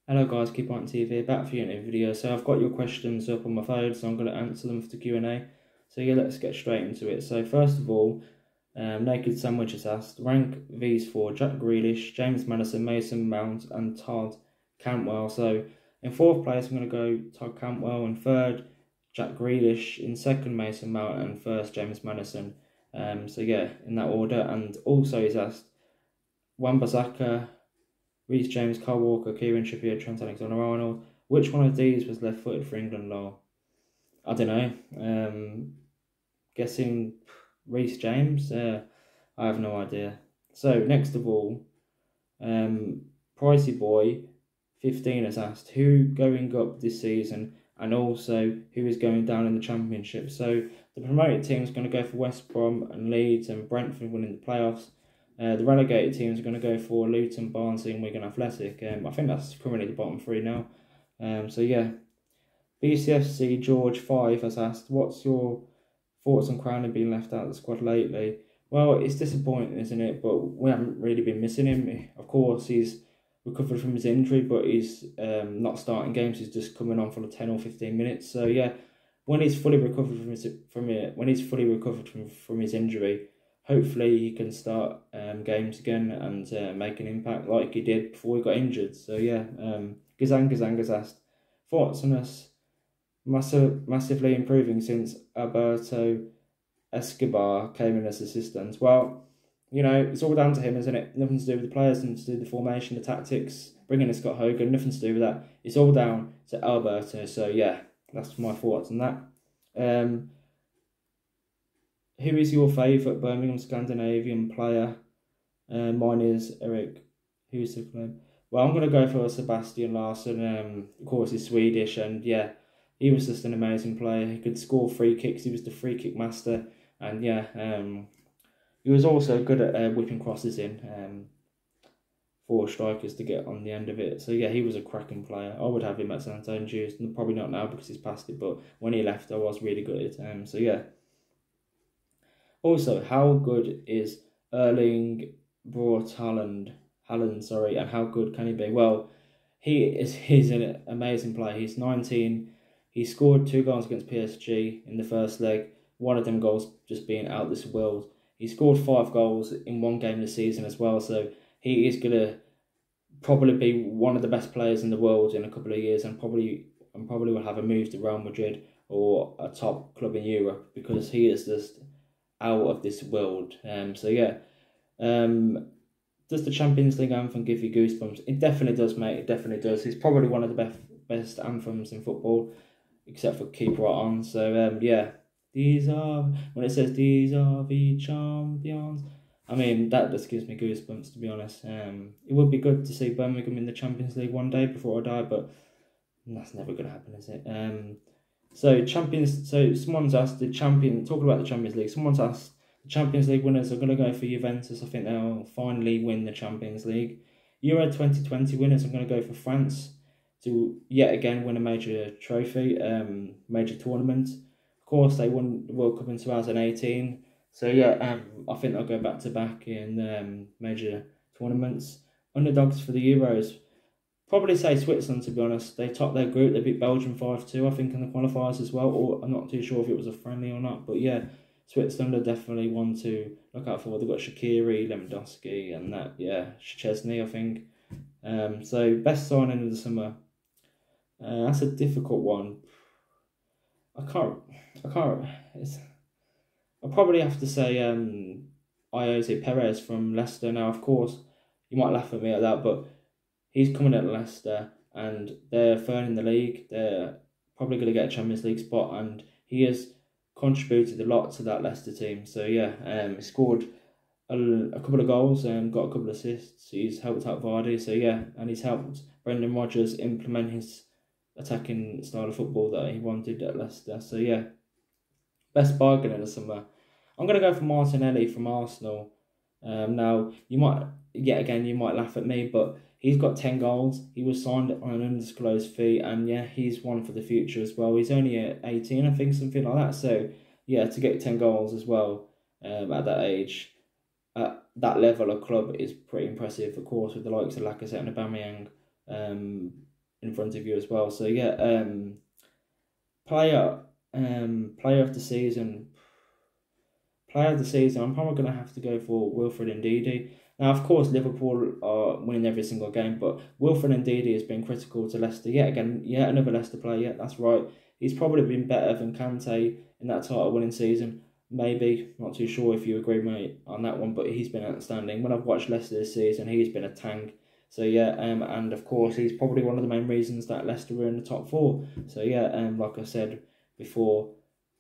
Hello guys, Keep On TV, back for your new video. So I've got your questions up on my phone, so I'm going to answer them for the Q&A. So yeah, let's get straight into it. So first of all, Naked Sandwich has asked, rank these for Jack Grealish, James Maddison, Mason Mount and Todd Cantwell. So in fourth place, I'm going to go Todd Cantwell. In third, Jack Grealish. In second, Mason Mount. And first, James Maddison. So yeah, in that order. And also he's asked, Wan-Bissaka, Reece James, Kyle Walker, Kieran Trippier, Trent Alexander-Arnold. Which one of these was left-footed for England, lol? I don't know. Guessing Reece James? I have no idea. So, next of all, Pricey Boy 15 has asked, who going up this season and also who is going down in the Championship? So, the promoted team is going to go for West Brom and Leeds and Brentford winning the playoffs. The relegated teams are going to go for Luton, Barnsley and Wigan Athletic. I think that's currently the bottom three now. So yeah. BCFC George 5 has asked, what's your thoughts on Crowley being left out of the squad lately? Well, it's disappointing, isn't it? But we haven't really been missing him. Of course, he's recovered from his injury, but he's not starting games. He's just coming on for 10 or 15 minutes. So yeah, when he's fully recovered from his injury, hopefully he can start games again and make an impact like he did before he got injured. So yeah, Gazanga's asked, thoughts on us massively improving since Alberto Escobar came in as assistant? Well, you know, it's all down to him, isn't it? Nothing to do with the players, nothing to do with the formation, the tactics, bringing in Scott Hogan, nothing to do with that. It's all down to Alberto. So yeah, that's my thoughts on that. Who is your favourite Birmingham Scandinavian player? Mine is Eric. Who's the club? Well, I'm going to go for Sebastian Larsson. Of course, he's Swedish, and yeah, he was just an amazing player. He could score free kicks. He was the free kick master, and yeah, he was also good at whipping crosses in for strikers to get on the end of it. So yeah, he was a cracking player. I would have him at St Andrews. Probably not now because he's past it, but when he left, I was really good at him. So yeah. Also, how good is Erling Braut Haaland, and how good can he be? Well, he's an amazing player. He's 19. He scored 2 goals against PSG in the first leg. One of them goals just being out this world. He scored 5 goals in one game this season as well. So he is gonna probably be one of the best players in the world in a couple of years, and probably will have a move to Real Madrid or a top club in Europe because he is just out of this world. So yeah, does the Champions League anthem give you goosebumps? It definitely does, mate. It definitely does. It's probably one of the best anthems in football, except for Keep Right On. So yeah, when it says these are the champions, I mean that just gives me goosebumps, to be honest. It would be good to see Birmingham in the Champions League one day before I die, but that's never going to happen, is it? So someone's asked talking about the Champions League, someone's asked the Champions League winners are going to go for Juventus. I think they'll finally win the Champions League. Euro 2020 winners are going to go for France to yet again win a major trophy, major tournament. Of course, they won the World Cup in 2018. So yeah, I think they'll go back to back in major tournaments. Underdogs for the Euros, probably say Switzerland, to be honest. They topped their group. They beat Belgium 5-2, I think, in the qualifiers as well. Or I'm not too sure if it was a friendly or not. But yeah, Switzerland are definitely one to look out for. They've got Shaqiri, Lewandowski, and that, yeah, Szczesny, I think. So best signing of the summer. That's a difficult one. I'll probably have to say Jose Perez from Leicester. Now, of course, you might laugh at me at that, but he's coming at Leicester and they're third in the league. They're probably going to get a Champions League spot, and he has contributed a lot to that Leicester team. So yeah, he scored a couple of goals and got a couple of assists. He's helped out Vardy. So yeah, and he's helped Brendan Rodgers implement his attacking style of football that he wanted at Leicester. So yeah, best bargain in the summer, I'm going to go for Martinelli from Arsenal. Now, you might laugh at me, but he's got 10 goals. He was signed on an undisclosed fee, and yeah, he's one for the future as well. He's only at 18, I think, something like that. So yeah, to get 10 goals as well at that age, at that level of club is pretty impressive. Of course, with the likes of Lacazette and Aubameyang in front of you as well. So yeah, player of the season. Player of the season, I'm probably going to have to go for Wilfred Ndidi. Now, of course, Liverpool are winning every single game, but Wilfred Ndidi has been critical to Leicester yet again. Yet another Leicester player. Yeah, that's right. He's probably been better than Kante in that title-winning season. Maybe, not too sure if you agree with me on that one, but he's been outstanding. When I've watched Leicester this season, he's been a tank. So yeah, and of course, he's probably one of the main reasons that Leicester were in the top four. So yeah, like I said before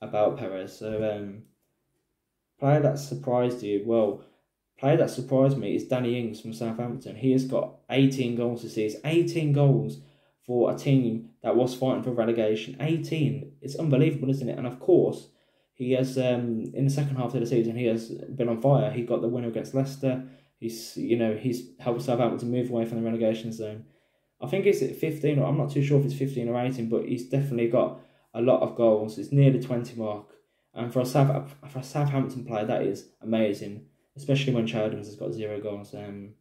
about Perez. So player that surprised you? Well, player that surprised me is Danny Ings from Southampton. He has got 18 goals this season. 18 goals for a team that was fighting for relegation. 18. It's unbelievable, isn't it? And of course, he has, in the second half of the season, he has been on fire. He got the winner against Leicester. He's helped Southampton move away from the relegation zone. I think it's at 15, or I'm not too sure if it's 15 or 18, but he's definitely got a lot of goals. It's near the 20 mark. And for a Southampton player, that is amazing, especially when Chowdhury has got 0 goals.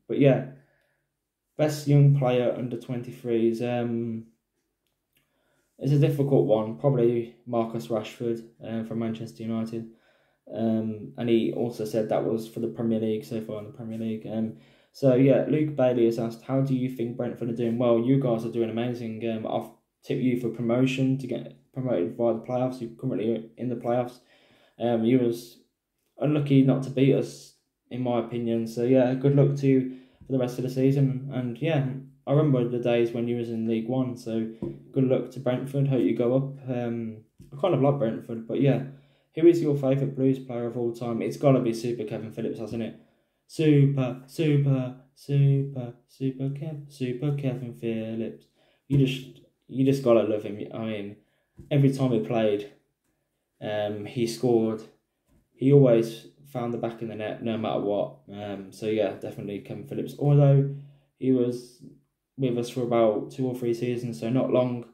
But yeah, best young player under 23s. It's a difficult one. Probably Marcus Rashford from Manchester United. And he also said that was for the Premier League so far in the Premier League. So yeah, Luke Bailey has asked, how do you think Brentford are doing? Well, you guys are doing amazing. I've tipped you for promotion to get promoted via the playoffs. You're currently in the playoffs. You was unlucky not to beat us, in my opinion. So yeah, good luck to you for the rest of the season. And yeah, I remember the days when you was in League One. So good luck to Brentford. Hope you go up. I kind of like Brentford, but yeah. Who is your favourite Blues player of all time? It's got to be Super Kevin Phillips, hasn't it? Super Kevin Phillips. You just gotta love him. I mean, every time he played, he scored. He always found the back of the net, no matter what. So yeah, definitely Kevin Phillips. Although he was with us for about 2 or 3 seasons, so not long.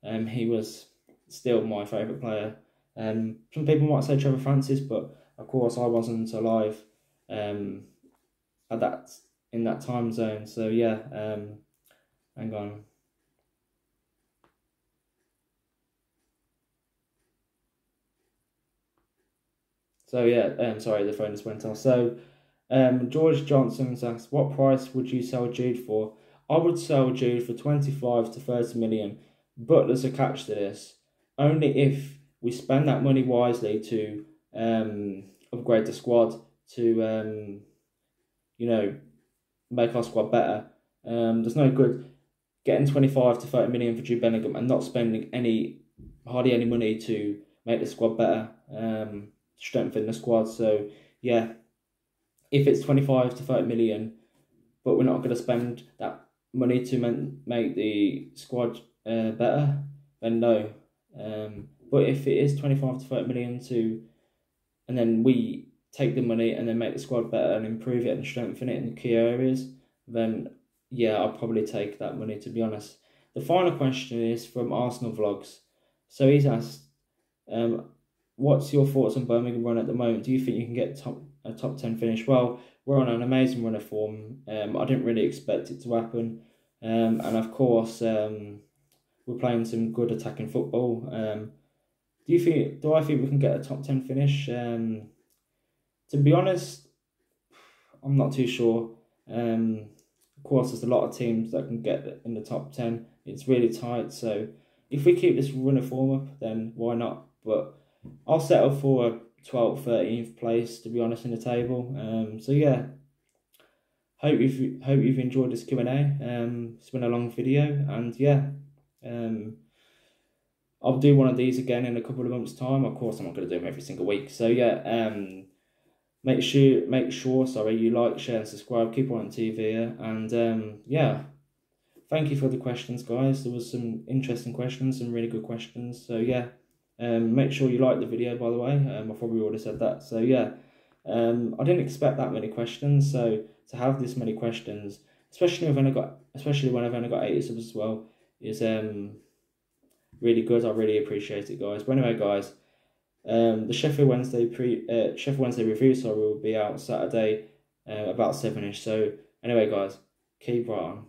He was still my favourite player. Some people might say Trevor Francis, but of course I wasn't alive in that time zone. So yeah, hang on. So yeah, sorry, the phone just went off. So George Johnson's asked, what price would you sell Jude for? I would sell Jude for 25 to 30 million, but there's a catch to this. Only if we spend that money wisely to upgrade the squad, to make our squad better. There's no good getting 25 to 30 million for Jude Bellingham and not spending hardly any money to make the squad better, strengthen the squad. So yeah, if it's 25 to 30 million, but we're not going to spend that money to make the squad better, then no. But if it is 25 to 30 million and then we take the money and then make the squad better and improve it and strengthen it in key areas, then yeah, I'll probably take that money, to be honest. The final question is from Arsenal Vlogs. So he's asked, what's your thoughts on Birmingham run at the moment? Do you think you can get a top 10 finish? Well, we're on an amazing run of form. I didn't really expect it to happen. And of course, we're playing some good attacking football. Do I think we can get a top 10 finish? To be honest, I'm not too sure. Of course, there's a lot of teams that can get in the top 10. It's really tight. So if we keep this run of form up, then why not? But I'll settle for a 12th, 13th place, to be honest, in the table. So yeah, hope you've enjoyed this Q&A. It's been a long video, and yeah, I'll do one of these again in a couple of months' time. Of course, I'm not going to do them every single week. So yeah, make sure you like, share, and subscribe. Keep on TV, and yeah, thank you for the questions, guys. There was some interesting questions, some really good questions. So yeah, make sure you like the video, by the way. I've probably already said that. So yeah, I didn't expect that many questions. So to have this many questions, especially when I've only got 80 subs as well, is really good. I really appreciate it, guys. But anyway, guys, the Sheffield Wednesday review will be out Saturday about 7ish. So anyway, guys, keep right on.